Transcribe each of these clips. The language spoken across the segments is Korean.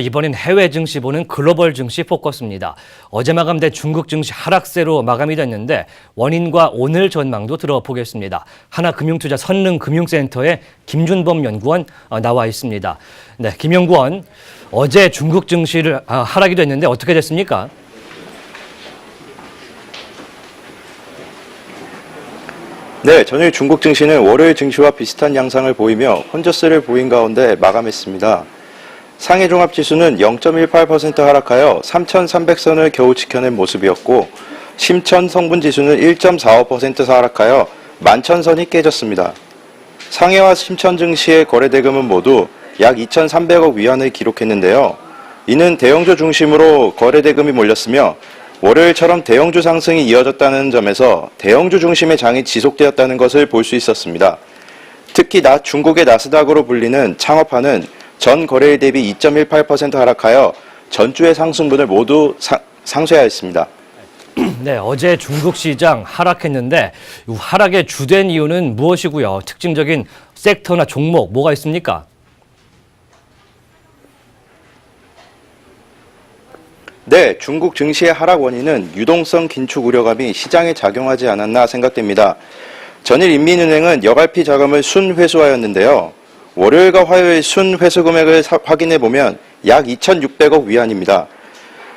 이번엔 해외 증시 보는 글로벌 증시 포커스입니다. 어제 마감된 중국 증시 하락세로 마감이 됐는데 원인과 오늘 전망도 들어보겠습니다. 하나금융투자 선릉금융센터의 김준범 연구원 나와 있습니다. 네, 김 연구원, 어제 중국 증시를 하락이 됐는데 어떻게 됐습니까? 네, 전일 중국 증시는 월요일 증시와 비슷한 양상을 보이며 혼조세를 보인 가운데 마감했습니다. 상해 종합지수는 0.18% 하락하여 3,300선을 겨우 지켜낸 모습이었고 심천 성분지수는 1.45% 하락하여 11,000선이 깨졌습니다. 상해와 심천 증시의 거래대금은 모두 약 2,300억 위안을 기록했는데요. 이는 대형주 중심으로 거래대금이 몰렸으며 월요일처럼 대형주 상승이 이어졌다는 점에서 대형주 중심의 장이 지속되었다는 것을 볼 수 있었습니다. 특히 중국의 나스닥으로 불리는 창업화는 전 거래일 대비 2.18% 하락하여 전주의 상승분을 모두 상쇄하였습니다. 네, 어제 중국 시장 하락했는데 하락의 주된 이유는 무엇이고요? 특징적인 섹터나 종목 뭐가 있습니까? 네, 중국 증시의 하락 원인은 유동성 긴축 우려감이 시장에 작용하지 않았나 생각됩니다. 전일 인민은행은 여갈피 자금을 순회수하였는데요. 월요일과 화요일 순회수 금액을 확인해 보면 약 2,600억 위안입니다.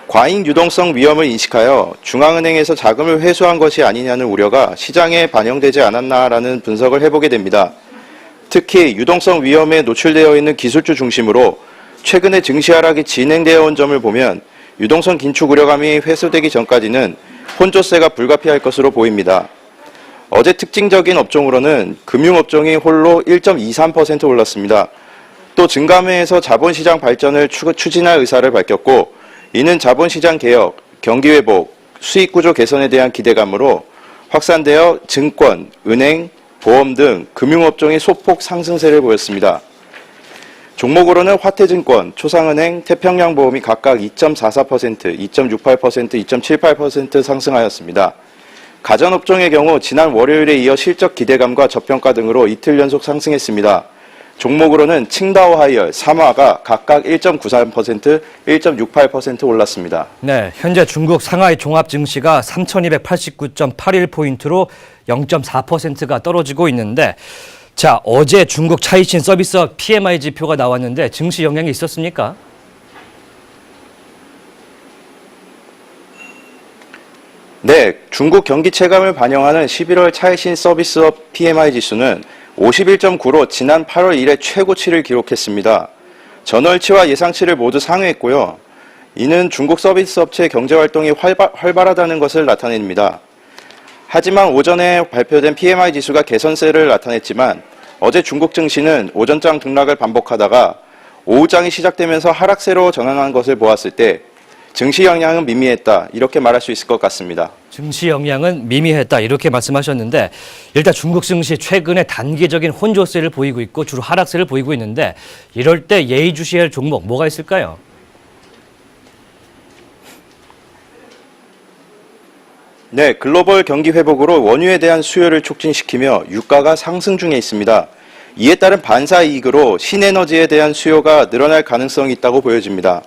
과잉 유동성 위험을 인식하여 중앙은행에서 자금을 회수한 것이 아니냐는 우려가 시장에 반영되지 않았나라는 분석을 해보게 됩니다. 특히 유동성 위험에 노출되어 있는 기술주 중심으로 최근에 증시 하락이 진행되어 온 점을 보면 유동성 긴축 우려감이 회수되기 전까지는 혼조세가 불가피할 것으로 보입니다. 어제 특징적인 업종으로는 금융업종이 홀로 1.23% 올랐습니다. 또 증감회에서 자본시장 발전을 추진할 의사를 밝혔고 이는 자본시장 개혁, 경기회복, 수익구조 개선에 대한 기대감으로 확산되어 증권, 은행, 보험 등 금융업종이 소폭 상승세를 보였습니다. 종목으로는 화태증권, 초상은행, 태평양보험이 각각 2.44%, 2.68%, 2.78% 상승하였습니다. 가전업종의 경우 지난 월요일에 이어 실적 기대감과 저평가 등으로 이틀 연속 상승했습니다. 종목으로는 칭다오 하이얼, 삼화가 각각 1.93%, 1.68% 올랐습니다. 네, 현재 중국 상하이 종합 증시가 3,289.81포인트로 0.4%가 떨어지고 있는데 자, 어제 중국 차이신 서비스업 PMI 지표가 나왔는데 증시 영향이 있었습니까? 네, 중국 경기 체감을 반영하는 11월 차이신 서비스업 PMI 지수는 51.9로 지난 8월 이래 최고치를 기록했습니다. 전월치와 예상치를 모두 상회했고요. 이는 중국 서비스 업체의 경제활동이 활발하다는 것을 나타냅니다. 하지만 오전에 발표된 PMI 지수가 개선세를 나타냈지만 어제 중국 증시는 오전장 등락을 반복하다가 오후장이 시작되면서 하락세로 전환한 것을 보았을 때 증시 영향은 미미했다 이렇게 말할 수 있을 것 같습니다. 증시 영향은 미미했다 이렇게 말씀하셨는데 일단 중국 증시 최근에 단기적인 혼조세를 보이고 있고 주로 하락세를 보이고 있는데 이럴 때 예의주시할 종목 뭐가 있을까요? 네, 글로벌 경기 회복으로 원유에 대한 수요를 촉진시키며 유가가 상승 중에 있습니다. 이에 따른 반사 이익으로 신에너지에 대한 수요가 늘어날 가능성이 있다고 보여집니다.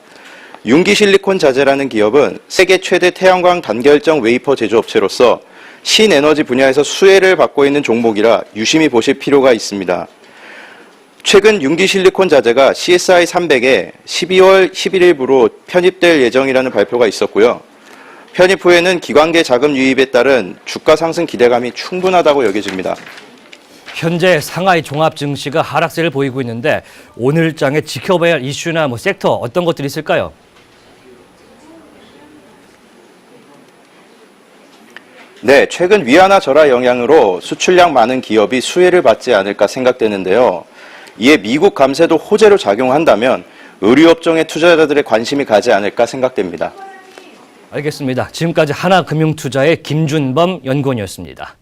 융기실리콘 자재라는 기업은 세계 최대 태양광 단결정 웨이퍼 제조업체로서 신에너지 분야에서 수혜를 받고 있는 종목이라 유심히 보실 필요가 있습니다. 최근 융기실리콘 자재가 CSI 300에 12월 11일부로 편입될 예정이라는 발표가 있었고요. 편입 후에는 기관계 자금 유입에 따른 주가 상승 기대감이 충분하다고 여겨집니다. 현재 상하이 종합 증시가 하락세를 보이고 있는데 오늘장에 지켜봐야 할 이슈나 섹터 어떤 것들이 있을까요? 네, 최근 위안화 절하 영향으로 수출량 많은 기업이 수혜를 받지 않을까 생각되는데요. 이에 미국 감세도 호재로 작용한다면 의류업종의 투자자들의 관심이 가지 않을까 생각됩니다. 알겠습니다. 지금까지 하나금융투자의 김준범 연구원이었습니다.